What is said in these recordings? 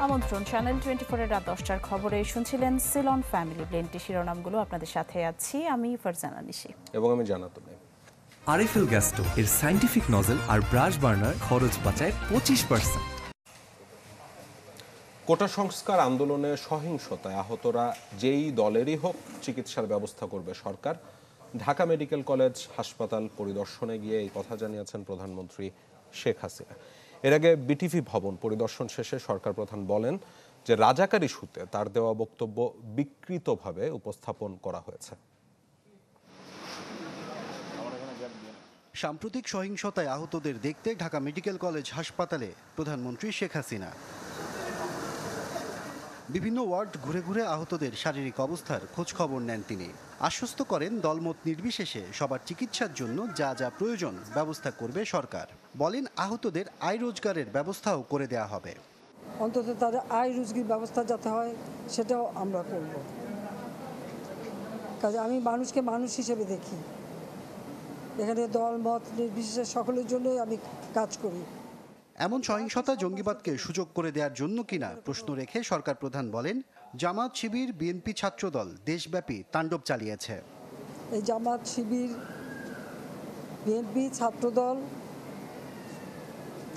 আমন্ত্রণ চ্যানেল 24 এর রাত 10টার খবরে শুনছিলেন সিলন ফ্যামিলি ব্লেন্ডটি শিরোনামগুলো আপনাদের সাথে আছি আমি ফারজানা নিশি এবং আমি জানাতো আরিফেল গ্যাস্টো এর সাইন্টিফিক নজল আর ব্রাশ বার্নার খরচ বাঁচায় 25%। কোটা সংস্কার আন্দোলনে সহিংসতায় আহতরা যেই দলেরই হোক চিকিৎসার ব্যবস্থা করবে সরকার। ঢাকা মেডিকেল কলেজ হাসপাতাল পরিদর্শনে গিয়ে এই কথা জানিয়েছেন প্রধানমন্ত্রী শেখ হাসিনা। এর আগে বিটিভি ভবন পরিদর্শন শেষে সরকার প্রধান বলেন যে রাজাকার ইস্যুতে তার দেওয়া বক্তব্য বিকৃতভাবে উপস্থাপন করা হয়েছে। সাম্প্রতিক সহিংসতায় আহতদের দেখতে ঢাকা মেডিকেল কলেজ হাসপাতালে প্রধানমন্ত্রী শেখ হাসিনা বিভিন্ন ওয়ার্ড ঘুরে ঘুরে আহতদের শারীরিক অবস্থার খোঁজ খবর নেন। তিনি আশ্বস্ত করেন দলমত নির্বিশেষে সবার চিকিৎসার জন্য যা যা প্রয়োজন ব্যবস্থা করবে সরকার। বলেন আহতদের আয় রোজগারের ব্যবস্থাও করে দেয়া হবে। অন্তত তাদের আয় রোজগার ব্যবস্থা যাতে হয় সেটাও আমরা করব। কাজে আমি মানুষকে মানুষ হিসেবে দেখি, এখানে দল মত নির্বিশেষে সকলের জন্যই আমি কাজ করি। এমন সহিংসতা জঙ্গিবাদকে সুযোগ করে দেওয়ার জন্য কিনা প্রশ্ন রেখে সরকার প্রধান বলেন জামাত শিবির বিএনপি ছাত্রদল দেশব্যাপী তাণ্ডব চালিয়েছে। এই জামাত শিবির বিএনপি ছাত্রদল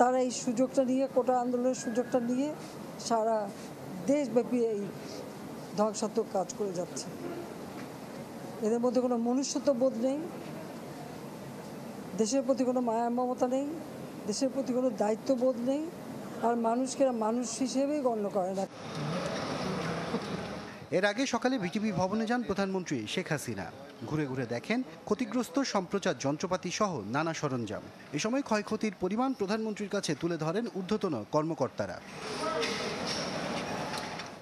তারা এই সুযোগটা নিয়ে কোটা আন্দোলনের সুযোগটা নিয়ে সারা দেশব্যাপী এই ধ্বংসাত্মক কাজ করে যাচ্ছে। এদের মধ্যে কোনো মনুষ্যত্ব বোধ নেই, দেশের প্রতি কোনো মায়া মমতা নেই, দেশের প্রতি কোনো দায়িত্ববোধ নেই, আর মানুষকে মানুষ হিসেবেই গণ্য করে না। এর আগে সকালে বিটিভি ভবনে যান প্রধানমন্ত্রী শেখ হাসিনা। ঘুরে ঘুরে দেখেন ক্ষতিগ্রস্ত সম্প্রচার যন্ত্রপাতি সহ নানা সরঞ্জাম। এ সময় ক্ষয়ক্ষতির পরিমাণ প্রধানমন্ত্রীর কাছে তুলে ধরেন ঊর্ধ্বতন কর্মকর্তারা।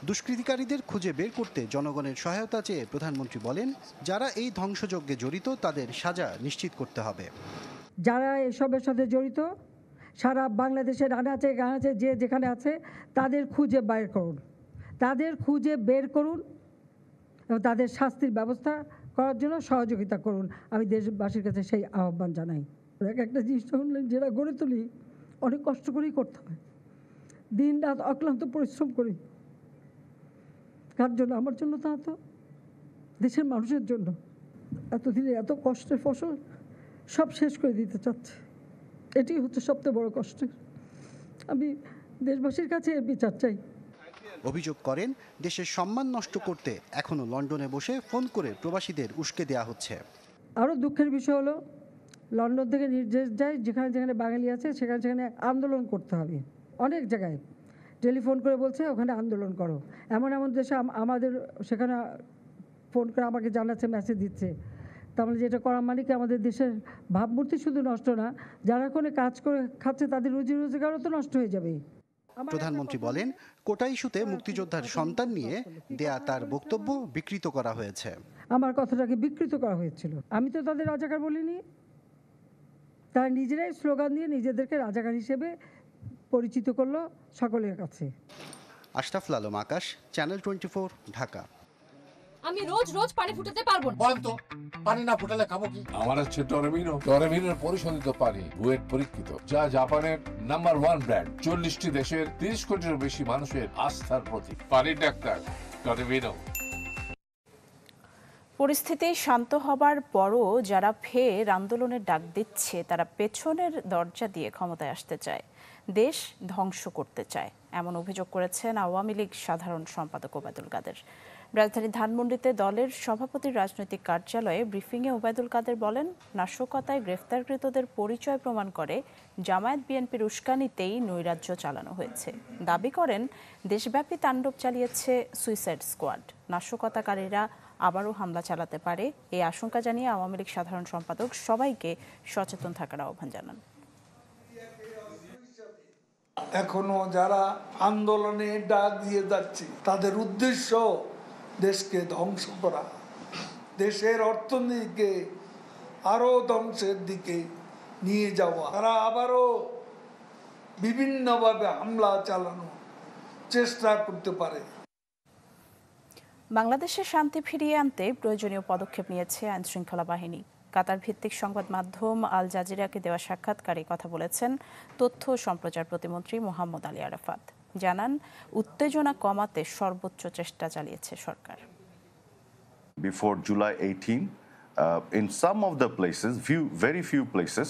দুষ্কৃতিকারীদের খুঁজে বের করতে জনগণের সহায়তা চেয়ে প্রধানমন্ত্রী বলেন যারা এই ধ্বংসযজ্ঞে জড়িত তাদের সাজা নিশ্চিত করতে হবে। যারা এসবের সাথে জড়িত সারা বাংলাদেশের আনাচে গানাচে যে যেখানে আছে তাদের খুঁজে বের করুন, তাদের খুঁজে বের করুন এবং তাদের শাস্তির ব্যবস্থা করার জন্য সহযোগিতা করুন। আমি দেশবাসীর কাছে সেই আহ্বান জানাই। একটা জিনিস যেটা গড়ে তুলি অনেক কষ্ট করেই করতে হয়, দিন রাত অক্লান্ত পরিশ্রম করি। কার জন্য? আমার জন্য, তা তো দেশের মানুষের জন্য। এতদিনে এত কষ্টের ফসল সব শেষ করে দিতে চাচ্ছে, এটি হচ্ছে সবচেয়ে বড় কষ্টের। আমি দেশবাসীর কাছে এর বিচার চাই। অভিযোগ করেন দেশের সম্মান নষ্ট করতে এখনো লন্ডনে বসে ফোন করে প্রবাসীদের উস্কে দেওয়া হচ্ছে। আরও দুঃখের বিষয় হলো লন্ডন থেকে নির্দেশ যায় যেখানে যেখানে বাঙালি আছে সেখানে সেখানে আন্দোলন করতে হবে। অনেক জায়গায় টেলিফোন করে বলছে ওখানে আন্দোলন করো। এমন এমন দেশে আমাদের সেখানে ফোন করে আমাকে জানাচ্ছে, মেসেজ দিচ্ছে। তাহলে যেটা করার মানে কি আমাদের দেশের ভাবমূর্তি শুধু নষ্ট না, যারা কোনো কাজ করে খাচ্ছে তাদের রুজি রোজগারও তো নষ্ট হয়ে যাবে। প্রধানমন্ত্রী বলেন কোটা ইস্যুতে মুক্তিযোদ্ধার সন্তান নিয়ে দেয়া তার বক্তব্য বিকৃত করা হয়েছে। আমার কথাটাকে বিকৃত করা হয়েছিল। আমি তো তাদের রাজাকার বলিনি, তারা নিজেরাই স্লোগান দিয়ে নিজেদেরকে রাজাকার হিসেবে পরিচিত করলো সকলের কাছে। আশরাফ আলম আকাশ, চ্যানেল 24, ঢাকা। আমি রোজ রোজ পানি ফুটাতে পারবো না। বলেন তো পানি না ফুটালে খাবো কি? আমার হচ্ছে টরেমিনো। টরেমিনোর পরিশোধিত পানি বুয়েট পরীক্ষিত, যা জাপানের নাম্বার 1 ব্র্যান্ড। 40টি দেশের 30 কোটিরও বেশি মানুষের আস্থার প্রতীক। পানির ডাক্তার টরেমিনো। পরিস্থিতি শান্ত হবার পরও যারা ফের আন্দোলনের ডাক দিচ্ছে তারা পেছনের দরজা দিয়ে ক্ষমতায় আসতে চায়, দেশ ধ্বংস করতে চায়, এমন অভিযোগ করেছেন আওয়ামী লীগ সাধারণ সম্পাদক ওবায়দুল কাদের। রাজধানীর ধানমন্ডিতে দলের সভাপতির রাজনৈতিক কার্যালয়ে ব্রিফিংয়ে ওবায়দুল কাদের বলেন নাশকতায় গ্রেফতারকৃতদের পরিচয় প্রমাণ করে জামায়াত বিএনপির উস্কানিতেই নৈরাজ্য চালানো হয়েছে। দাবি করেন দেশব্যাপী তাণ্ডব চালিয়েছে সুইসাইড স্কোয়াড, নাশকতাকারীরা আবারও হামলা চালাতে পারে এই আশঙ্কা জানিয়ে আওয়ামী লীগ সাধারণ সম্পাদক সবাইকে সচেতন থাকার আহ্বান জানান। এখনো যারা আন্দোলনে ডাক দিয়ে যাচ্ছে তাদের উদ্দেশ্য দেশকে ধ্বংস করা, দেশের অর্থনীতিকে আরো ধ্বংসের দিকে নিয়ে যাওয়া। তারা আবারও বিভিন্নভাবে হামলা চালানো চেষ্টা করতে পারে। বাংলাদেশে শান্তি ফিরিয়ে আনতে প্রয়োজনীয় পদক্ষেপ নিয়েছে আইনশৃঙ্খলা বাহিনী। কাতার ভিত্তিক সংবাদ মাধ্যম আল জাজিরাকে দেওয়া সাক্ষাৎকারে কথা বলেছেন তথ্য ও সম্প্রচার প্রতিমন্ত্রী মোহাম্মদ আলী আরাফাত। জানান, উত্তেজনা কমাতে সর্বোচ্চ চেষ্টা চালিয়েছে সরকার। Before July 18, in some of the places, very few places,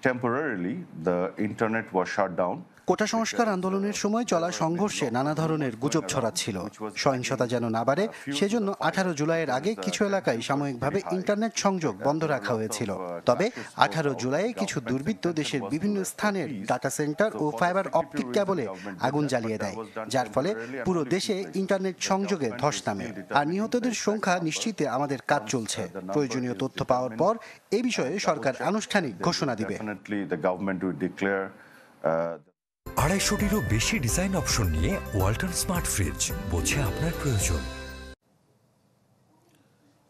temporarily the internet was shut down. কোটা সংস্কার আন্দোলনের সময় চলা সংঘর্ষে নানা ধরনের গুজব ছড়াচ্ছিল। সহিংসতা যেন না বাড়ে সেজন্য 18 জুলাইয়ের আগে কিছু এলাকায় সাময়িকভাবে ইন্টারনেট সংযোগ বন্ধ রাখা হয়েছিল। তবে 18 জুলাইয়ে কিছু দুর্বৃত্ত দেশের বিভিন্ন স্থানের ডাটা সেন্টার ও ফাইবার অপটিক কেবলে আগুন জ্বালিয়ে দেয়, যার ফলে পুরো দেশে ইন্টারনেট সংযোগে ধস নামে। আর নিহতদের সংখ্যা নিশ্চিতে আমাদের কাজ চলছে। প্রয়োজনীয় তথ্য পাওয়ার পর এ বিষয়ে সরকার আনুষ্ঠানিক ঘোষণা দিবে। 250-টিরও বেশি ডিজাইন অপশন নিয়ে ওয়ালটন স্মার্ট ফ্রিজ, বোঝে আপনার প্রয়োজন।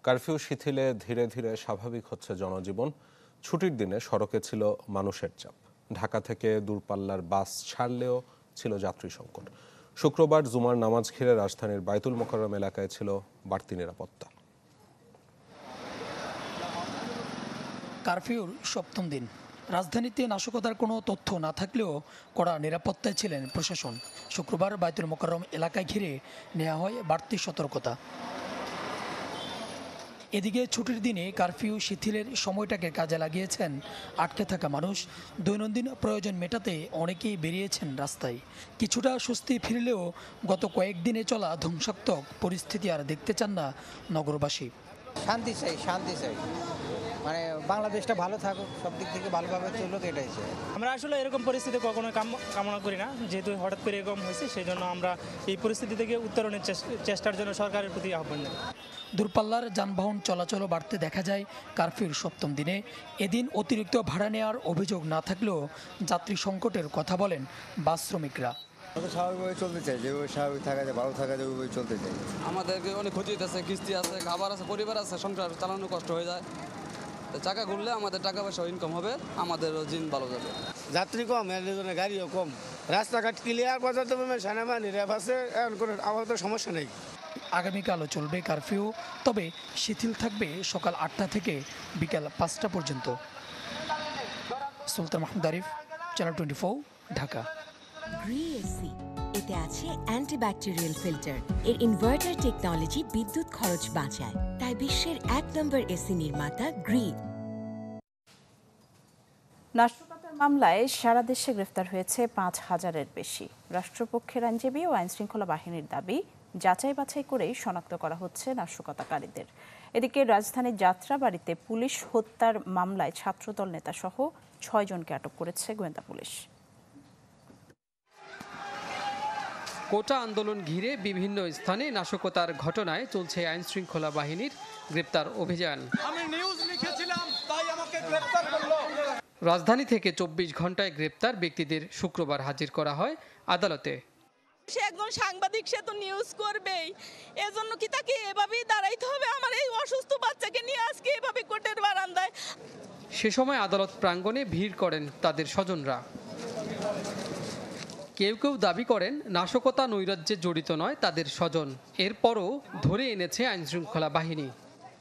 কারফিউ শিথিলে ধীরে ধীরে স্বাভাবিক হচ্ছে জনজীবন। ছুটির দিনে সড়কে ছিল মানুষের চাপ। ঢাকা থেকে দূরপাল্লার বাস ছাড়লেও ছিল যাত্রী সংকট। শুক্রবার জুমার নামাজ ঘিরে রাজধানীর বায়তুল মোকাররম এলাকায় ছিল বাড়তি নিরাপত্তা। কারফিউর সপ্তম দিন, রাজধানীতে নাশকতার কোনো তথ্য না থাকলেও কড়া নিরাপত্তায় ছিলেন প্রশাসন। শুক্রবার বায়তুল মোকাররম এলাকায় ঘিরে নেওয়া হয় বাড়তি সতর্কতা। এদিকে ছুটির দিনে কারফিউ শিথিলের সময়টাকে কাজে লাগিয়েছেন আটকে থাকা মানুষ। দৈনন্দিন প্রয়োজন মেটাতে অনেকেই বেরিয়েছেন রাস্তায়। কিছুটা স্বস্তি ফিরলেও গত কয়েকদিনে চলা ধ্বংসাত্মক পরিস্থিতি আর দেখতে চান না নগরবাসী। শান্তি চাই, শান্তি চাই, মানে বাংলাদেশটা ভালো থাকুক, সব দিক থেকে ভালোভাবে চলুক, এটাই চাই। আমরা আসলে এরকম পরিস্থিতি কখনো কামনা করি না, যেহেতু হঠাৎ করে এরকম হয়েছে, সেই জন্য আমরা এই পরিস্থিতি থেকে উত্তরণের চেষ্টার জন্য সরকারের প্রতি আহ্বান জানাই। দূরপাল্লার যানবাহন চলাচলও বাড়তে দেখা যায় কারফিউর সপ্তম দিনে। এদিন অতিরিক্ত ভাড়া নেওয়ার অভিযোগ না থাকলেও যাত্রী সংকটের কথা বলেন বাস শ্রমিকরা। স্বাভাবিকভাবে চলতে চাই, যেভাবে স্বাভাবিক থাকা যায়, ভালো থাকা যায়, ওইভাবে চলতে চাই। আমাদেরকে অনেক ক্ষতি হইতেছে, কিস্তি আছে, খাবার আছে, পরিবার আছে, সংসার চালানো কষ্ট হয়ে যায়। চাকা ঘুরলে আমাদের টাকা পয়সা ইনকাম হবে, আমাদেরও দিন ভালো যাবে। যাত্রী কম, এর জন্য গাড়িও কম, রাস্তাঘাট ক্লিয়ার, পর্যাপ্ত পরিমাণ সেনাবাহিনী র্যাব আছে, এখন কোনো আপাতত সমস্যা নেই। আগামীকালও চলবে কারফিউ, তবে শিথিল থাকবে সকাল 8টা থেকে বিকাল 5টা পর্যন্ত। সুলতান মাহমুদ আরিফ, চ্যানেল 24, ঢাকা। গ্রি-এসি, এতে আছে অ্যান্টিব্যাকটেরিয়াল ফিল্টার। এর ইনভার্টার টেকনোলজি বিদ্যুৎ খরচ বাঁচায়, তাই বিশ্বের 1 নম্বর এসি নির্মাতা গ্রি। নাশকতার মামলায় সারা দেশে গ্রেফতার হয়েছে 5000-এর বেশি। রাষ্ট্রপক্ষের আইনজীবী ও আইনশৃঙ্খলা বাহিনীর দাবি, যাচাই বাছাই করেই শনাক্ত করা হচ্ছে নাশকতাকারীদের। এদিকে রাজধানীর যাত্রাবাড়িতে পুলিশ হত্যার মামলায় ছাত্রদল নেতাসহ 6 জনকে আটক করেছে গোয়েন্দা পুলিশ। কোটা আন্দোলন ঘিরে বিভিন্ন স্থানে নাশকতার ঘটনায় চলছে আইনশৃঙ্খলা বাহিনীর গ্রেপ্তার অভিযান। আমি নিউজ লিখেছিলাম, তাই আমাকে গ্রেপ্তার করলো। রাজধানী থেকে 24 ঘন্টায় গ্রেপ্তার ব্যক্তিদের শুক্রবার হাজির করা হয় আদালতে। সে একজন সাংবাদিক, সে তো নিউজ করবেই, এজন্য কি তাকে এভাবেই দাঁড়াইতে হবে? আমার এই অসুস্থ বাচ্চাকে নিয়ে আজকে এভাবে কোর্টের বারান্দায়। সে সময় আদালত প্রাঙ্গণে ভিড় করেন তাদের স্বজনরা। কেউ কেউ দাবি করেন নাশকতা নৈরাজ্যে জড়িত নয় তাদের স্বজন। এরপরও ধরে এনেছে আইনশৃঙ্খলা বাহিনী।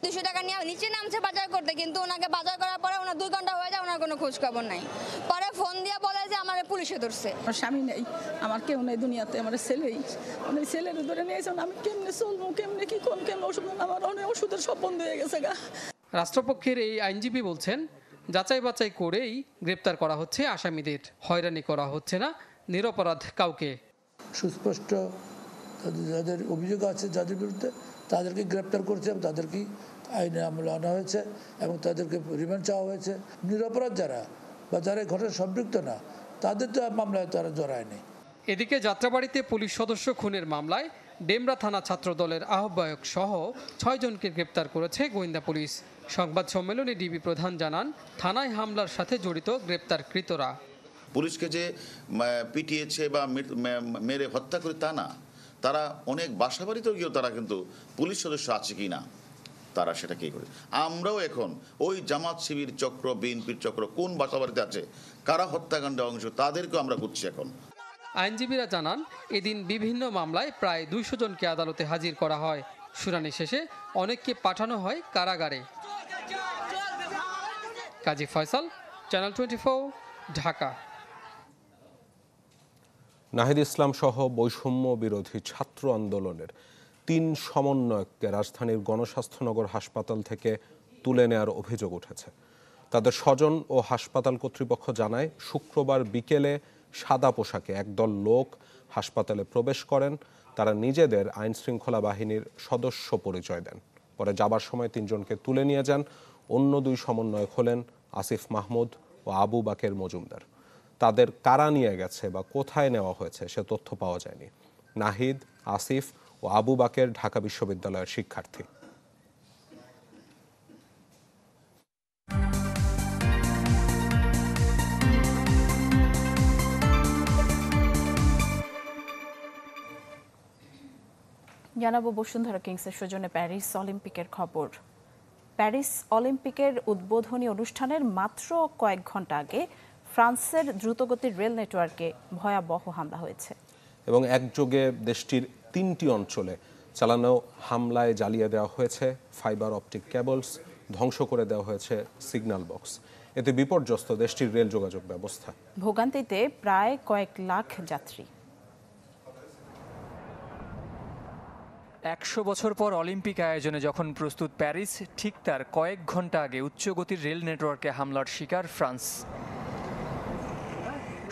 200 টাকা নিয়ে নিচে নামছে বাজার করতে, কিন্তু ওনাকে বাজার করার পরে ওনার 2 ঘন্টা হয়ে যায়, ওনার কোনো খোঁজ খবর নাই। পরে ফোন দিয়ে বলে যে আমার পুলিশে ধরছে। আমার স্বামী নেই, আমার কেউ নেই দুনিয়াতে, আমার ছেলেই। অনেক ছেলের ধরে নিয়েছেন, আমি কেমনে চলবো, কেমনে কি কোন কেমন ওষুধ, আমার অনেক ওষুধের সব বন্ধ হয়ে গেছে গা। রাষ্ট্রপক্ষের এই আইনজীবী বলছেন, যাচাই বাছাই করেই গ্রেপ্তার করা হচ্ছে আসামিদের, হয়রানি করা হচ্ছে না নিরপরাধ কাউকে। সুস্পষ্ট যাদের অভিযোগ আছে যাদের বিরুদ্ধে, তাদেরকে গ্রেপ্তার করছে এবং তাদেরকে আইনে আমলে আনা হয়েছে এবং তাদেরকে রিমান্ড চাওয়া হয়েছে। নিরপরাধ যারা বা যারা ঘটনা সম্পৃক্ত না, তাদের তো মামলায় তারা জড়ায়নি। এদিকে যাত্রাবাড়িতে পুলিশ সদস্য খুনের মামলায় ডেমরা থানা ছাত্র দলের আহ্বায়ক সহ 6 জনকে গ্রেপ্তার করেছে গোয়েন্দা পুলিশ। সংবাদ সম্মেলনে ডিবি প্রধান জানান, থানায় হামলার সাথে জড়িত গ্রেপ্তারকৃতরা। পুলিশকে যে পিটিয়েছে বা মেরে হত্যা করে তা না, তারা অনেক বাসাবাড়িতেও গিয়েও তারা কিন্তু পুলিশ সদস্য আছে কি না তারা সেটা কি করে। আমরাও এখন ওই জামাত শিবির চক্র, বিএনপির চক্র কোন বাসাবাড়িতে আছে, কারা হত্যাকাণ্ডে অংশ, তাদেরকেও আমরা খুঁজছি এখন। আইনজীবীরা জানান, এদিন বিভিন্ন মামলায় প্রায় 200 জনকে আদালতে হাজির করা হয়। শুনানি শেষে অনেককে পাঠানো হয় কারাগারে। কাজী ফয়সাল, চ্যানেল 24, ঢাকা। নাহিদ ইসলাম সহ বৈষম্য বিরোধী ছাত্র আন্দোলনের 3 সমন্বয়ককে রাজধানীর গণস্বাস্থ্যনগর হাসপাতাল থেকে তুলে নেওয়ার অভিযোগ উঠেছে। তাদের স্বজন ও হাসপাতাল কর্তৃপক্ষ জানায়, শুক্রবার বিকেলে সাদা পোশাকে একদল লোক হাসপাতালে প্রবেশ করেন। তারা নিজেদের আইন শৃঙ্খলা বাহিনীর সদস্য পরিচয় দেন। পরে যাবার সময় 3 জনকে তুলে নিয়ে যান। অন্য 2 সমন্বয়ক হলেন আসিফ মাহমুদ ও আবু বাকের মজুমদার। তাদের কারা নিয়ে গেছে বা কোথায় নেওয়া হয়েছে সে তথ্য পাওয়া যায়নি। নাহিদ, আসিফ ও আবু বাকের ঢাকা বিশ্ববিদ্যালয়ের শিক্ষার্থী। জানাবো বসুন্ধরা কিংসের সৌজন্যে প্যারিস অলিম্পিকের খবর। প্যারিস অলিম্পিকের উদ্বোধনী অনুষ্ঠানের মাত্র কয়েক ঘন্টা আগে ফ্রান্সের দ্রুতগতির রেল নেটওয়ার্কে ভয়াবহ হামলা হয়েছে এবং একযোগে দেশটির 3টি অঞ্চলে চালানো হামলায় জ্বালিয়ে দেওয়া হয়েছে ফাইবার অপটিক কেবলস, ধ্বংস করে দেওয়া হয়েছে সিগন্যাল বক্স। এতে বিপর্যস্ত দেশটির রেল যোগাযোগ ব্যবস্থা। ভোগান্তিতে প্রায় কয়েক লাখ যাত্রী। 100 বছর পর অলিম্পিক আয়োজনে যখন প্রস্তুত প্যারিস, ঠিক তার কয়েক ঘন্টা আগে উচ্চগতির রেল নেটওয়ার্কে হামলার শিকার ফ্রান্স।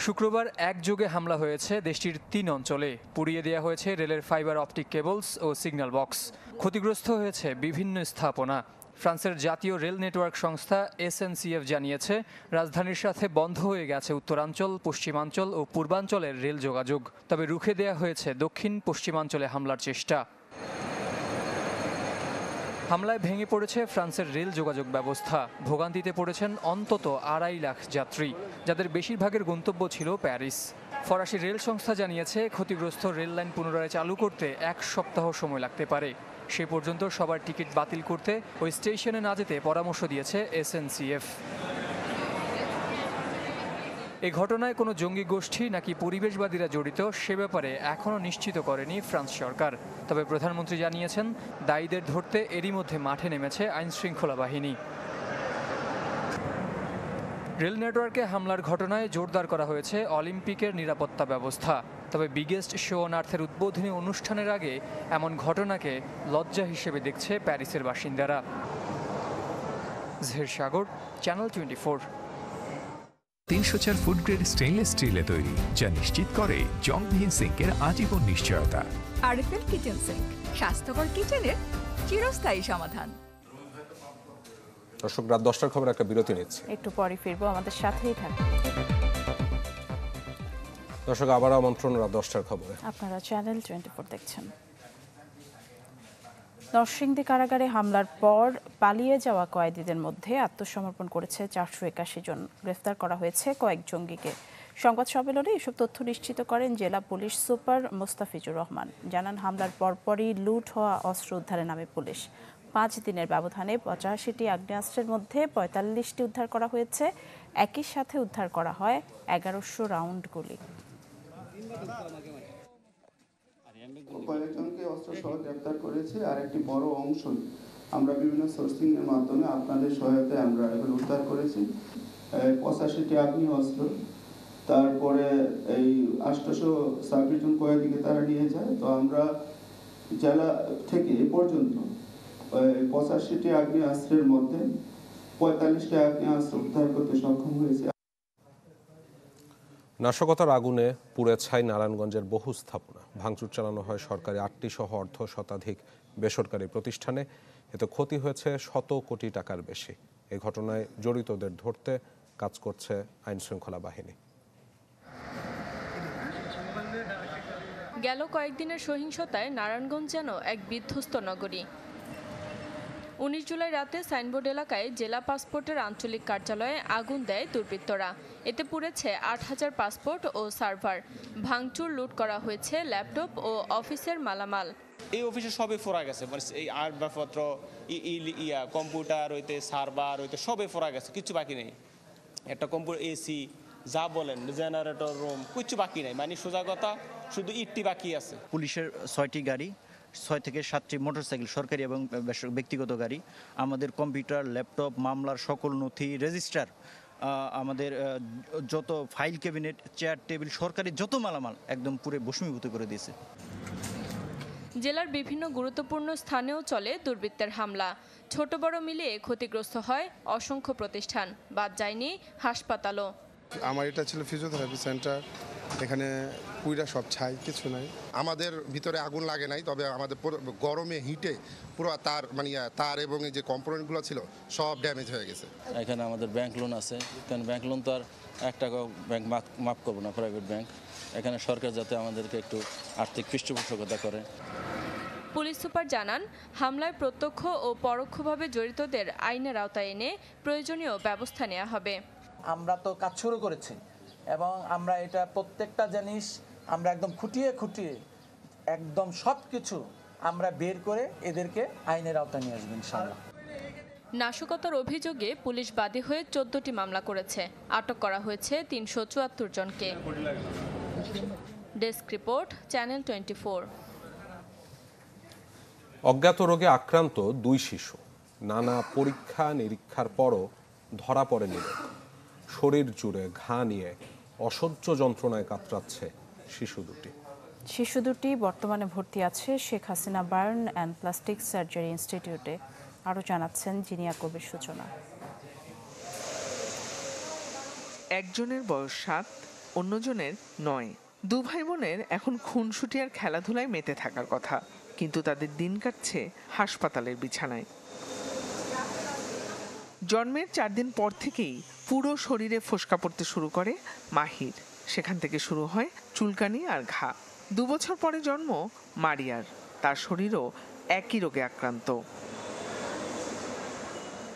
শুক্রবার একযোগে হামলা হয়েছে দেশটির 3 অঞ্চলে। পুড়িয়ে দেওয়া হয়েছে রেলের ফাইবার অপটিক কেবলস ও সিগন্যাল বক্স। ক্ষতিগ্রস্ত হয়েছে বিভিন্ন স্থাপনা। ফ্রান্সের জাতীয় রেল নেটওয়ার্ক সংস্থা SNCF জানিয়েছে, রাজধানীর সাথে বন্ধ হয়ে গেছে উত্তরাঞ্চল, পশ্চিমাঞ্চল ও পূর্বাঞ্চলের রেল যোগাযোগ। তবে রুখে দেওয়া হয়েছে দক্ষিণ পশ্চিমাঞ্চলে হামলার চেষ্টা। হামলায় ভেঙে পড়েছে ফ্রান্সের রেল যোগাযোগ ব্যবস্থা। ভোগান্তিতে পড়েছেন অন্তত 2.5 লাখ যাত্রী, যাদের বেশিরভাগের গন্তব্য ছিল প্যারিস। ফরাসি রেল সংস্থা জানিয়েছে, ক্ষতিগ্রস্ত রেল লাইন পুনরায় চালু করতে 1 সপ্তাহ সময় লাগতে পারে। সে পর্যন্ত সবার টিকিট বাতিল করতে ওই স্টেশনে না যেতে পরামর্শ দিয়েছে SNCF। এ ঘটনায় কোনো জঙ্গি গোষ্ঠী নাকি পরিবেশবাদীরা জড়িত সে ব্যাপারে এখনও নিশ্চিত করেনি ফ্রান্স সরকার। তবে প্রধানমন্ত্রী জানিয়েছেন, দায়ীদের ধরতে এরই মধ্যে মাঠে নেমেছে আইন শৃঙ্খলা বাহিনী। রেল নেটওয়ার্কে হামলার ঘটনায় জোরদার করা হয়েছে অলিম্পিকের নিরাপত্তা ব্যবস্থা। তবে বিগেস্ট শো অন আর্থের উদ্বোধনী অনুষ্ঠানের আগে এমন ঘটনাকে লজ্জা হিসেবে দেখছে প্যারিসের বাসিন্দারা। জহির সাগর, চ্যানেল 24। 304 ফুড গ্রেড স্টেইনলেস স্টিলে তৈরি, যা নিশ্চিত করে জংবিহীন সিঙ্কের আজীবন নিশ্চয়তা। আরএফএল কিচেন সিঙ্ক, স্বাস্থ্যকর কিচেনের চিরস্থায়ী সমাধান। দর্শক, রাত 10টার খবর একটা বিরতি নিচ্ছে, একটু পরে ফিরবো, আমাদের সাথেই থাকুন। দর্শক, আবার আমন্ত্রণ রাত 10টার খবরে। আপনারা চ্যানেল 24 দেখছেন। নরসিংদী কারাগারে হামলার পর পালিয়ে যাওয়া কয়েদিদের মধ্যে আত্মসমর্পণ করেছে 481 জন। গ্রেফতার করা হয়েছে কয়েক জঙ্গিকে। সংবাদ সম্মেলনে এসব তথ্য নিশ্চিত করেন জেলা পুলিশ সুপার মোস্তাফিজুর রহমান। জানান, হামলার পরপরই লুট হওয়া অস্ত্র উদ্ধারে নামে পুলিশ। 5 দিনের ব্যবধানে 85টি আগ্নেয়াস্ত্রের মধ্যে 45টি উদ্ধার করা হয়েছে। একই সাথে উদ্ধার করা হয় 1100 রাউন্ড গুলি। কয়েকজনকে অস্ত্র সহ গ্রেপ্তার করেছি, আর একটি বড় অংশ আমরা বিভিন্ন সোর্সিং এর মাধ্যমে আপনাদের সহায়তায় আমরা এগুলো উদ্ধার করেছি। 85টি আগ্নেয় অস্ত্র, তারপরে এই 826 জন কয়েদিকে তারা নিয়ে যায়। তো আমরা জেলা থেকে এ পর্যন্ত 85টি আগ্নেয় অস্ত্রের মধ্যে 45টি আগ্নেয় অস্ত্র উদ্ধার করতে সক্ষম হয়েছে। নাশকতার আগুনে পুড়ে ছাই নারায়ণগঞ্জের বহু স্থাপনা। ভাঙচুর চালানো হয় সরকারি 8টি সহ শতাধিক বেসরকারি প্রতিষ্ঠানে। এতে ক্ষতি হয়েছে 100 কোটি টাকার বেশি। এই ঘটনায় জড়িতদের ধরতে কাজ করছে আইন শৃঙ্খলা বাহিনী। গেল কয়েকদিনের সহিংসতায় নারায়ণগঞ্জ যেন এক বিধ্বস্ত নগরী। 19 জুলাই রাতে সাইনবোর্ড এলাকায় জেলা পাসপোর্টের আঞ্চলিক কার্যালয়ে আগুন দেয় দুর্বৃত্তরা। এতে পুড়েছে 8000 পাসপোর্ট ও সার্ভার। ভাঙচুর, লুট করা হয়েছে ল্যাপটপ ও অফিসের মালামাল। এই অফিসে সবে ফোরা গেছে, মানে এই আসবাবপত্র, কম্পিউটার হইতে সার্ভার হইতে সবে ফোরা গেছে, কিছু বাকি নেই। একটা কম্পিউটার, এসি যা বলেন, জেনারেটর রুম, কিছু বাকি নেই। মানে সোজা কথা, শুধু ইটটি বাকি আছে। পুলিশের 6টি গাড়ি, 6 থেকে 7টি মোটরসাইকেল, সরকারি এবং ব্যক্তিগত গাড়ি, আমাদের কম্পিউটার, ল্যাপটপ, মামলার সকল নথি, রেজিস্টার আমাদের যত ফাইল ক্যাবিনেট, চেয়ার টেবিল, সরকারি যত মালামাল একদম পুরো ভস্মীভূত করে দিয়েছে। জেলার বিভিন্ন গুরুত্বপূর্ণ স্থানেও চলে দুর্বৃত্তের হামলা। ছোট বড় মিলিয়ে ক্ষতিগ্রস্ত হয় অসংখ্য প্রতিষ্ঠান, বাদ যায়নি হাসপাতালও। আমার এটা ছিল ফিজিওথেরাপি সেন্টার, এখানে পুইরা সব ছাই, কিছু নাই। আমাদের ভিতরে আগুন লাগে নাই, তবে আমাদের গরমে হিটে পুরো তার মানে তার এবং এই যে কম্পোনেন্টগুলো ছিল সব ড্যামেজ হয়ে গেছে। এখানে আমাদের ব্যাংক লোন আছে, কারণ ব্যাংক লোন তো আর 1 টাকা ব্যাংক মাফ করবো না, প্রাইভেট ব্যাংক। এখানে সরকার যাতে আমাদেরকে একটু আর্থিক পৃষ্ঠপোষকতা করে। পুলিশ সুপার জানান, হামলায় প্রত্যক্ষ ও পরোক্ষভাবে জড়িতদের আইনের আওতায় এনে প্রয়োজনীয় ব্যবস্থা নেওয়া হবে। আমরা তো কাজ শুরু করেছি এবং আমরা এটা প্রত্যেকটা জিনিস আমরা একদম খুঁটিয়ে একদম সব কিছু আমরা বের করে এদেরকে আইনের আওতায় নিয়ে আসবো ইনশাআল্লাহ। নাশকতার অভিযোগে পুলিশ বাদী হয়ে 14টি মামলা করেছে। আটক করা হয়েছে 374 জনকে। Desk report, channel 24। অজ্ঞাত রোগে আক্রান্ত 2 শিশু, নানা পরীক্ষা নিরীক্ষার পরও ধরা পড়েনি। শরীর জুড়ে ঘা নিয়ে অসহ্য যন্ত্রণায় কাতরাচ্ছে শিশু দুটি বর্তমানে ভর্তি আছে Sheikh Hasina burn and plastic surgery ইনস্টিটিউটে। আরও জানাচ্ছেন জিনিয়া কবির সূচনা। একজনের বয়স 7, অন্যজনের 9। 2 ভাই বোনের এখন খুনসুটি আর খেলাধুলায় মেতে থাকার কথা, কিন্তু তাদের দিন কাটছে হাসপাতালের বিছানায়। জন্মের 4 দিন পর থেকেই পুরো শরীরে ফোসকা পড়তে শুরু করে মাহির। সেখান থেকে শুরু হয় চুলকানি আর ঘা। 2 বছর পরে জন্ম মারিয়ার, তার শরীরও একই রোগে আক্রান্ত।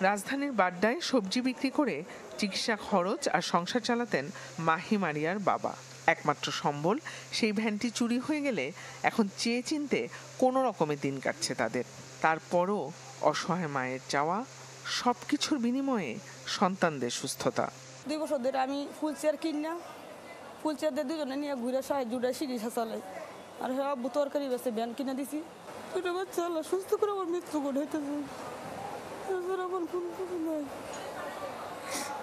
রাজধানীর বাড্ডায় সবজি বিক্রি করে চিকিৎসা খরচ আর সংসার চালাতেন মাহি মারিয়ার বাবা। একমাত্র সম্বল সেই ভ্যানটি চুরি হয়ে গেলে এখন চেয়ে চিনতে কোনো রকমের দিন কাটছে তাদের। তারপরও অসহায় মায়ের চাওয়া সবকিছুর বিনিময়ে সন্তানদের সুস্থতা। 2 বছর ধরে আমি ফুল চেয়ার কিনা, ফুল চেয়ার দিয়ে 2 জনে নিয়ে ঘুরে জুড়ে সিঁড়ি চালাই, আর হ্যাঁ আব্বু তরকারি বেছে ভ্যান কিনে দিছি। 2টা বাচ্চা আল্লাহ সুস্থ করে আমার মৃত্যু ঘটাইতেছে। আমার কোন কিছু নাই,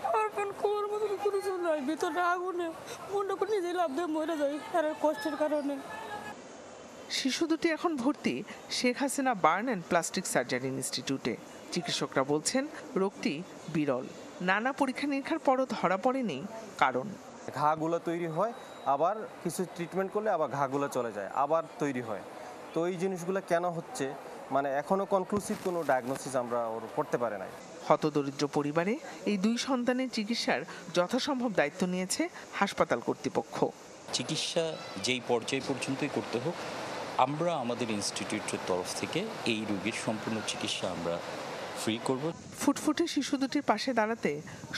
আমার কোন কোর মতো কোনো কিছু নাই। ভিতরে আগুনে মনটা করে নিজেই লাভ দিয়ে মরে যায় আর কষ্টের কারণে। শিশু দুটি এখন ভর্তি Sheikh Hasina burn and plastic surgery ইনস্টিটিউটে। চিকিৎসকরা বলছেন রোগটি বিরল। নানা পরীক্ষা নিরীক্ষার পরও ধরা পড়েনি কারণ। ঘাগুলো তৈরি হয়, আবার কিছু ট্রিটমেন্ট করলে আবার ঘাগুলো চলে যায়, আবার তৈরি হয়। তো এই জিনিসগুলো কেন হচ্ছে, মানে এখনো কনক্লুসিভ কোনো ডায়াগনোসিস আমরা করতে পারি নাই। হতদরিদ্র পরিবারে এই 2 সন্তানের চিকিৎসার যথাসম্ভব দায়িত্ব নিয়েছে হাসপাতাল কর্তৃপক্ষ। চিকিৎসা যেই পর্যায় পর্যন্তই করতে হোক, আমরা আমাদের ইনস্টিটিউটের তরফ থেকে এই রোগীর সম্পূর্ণ চিকিৎসা আমরা ফ্রি করব। ফুটফুটে শিশু দুটির পাশে দাঁড়াতে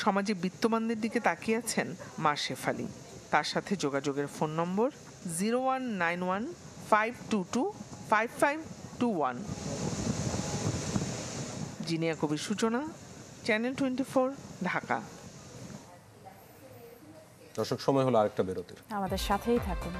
সমাজে বিত্তমানদের দিকে তাকিয়ে আছেন মা শেফালি। তার সাথে যোগাযোগের ফোন নম্বর 019152255521। জিনিয়া কবির সূচনা, চ্যানেল 24, ঢাকা। দর্শক, সময় হলো আরেকটা বিরতির, আমাদের সাথেই থাকুন।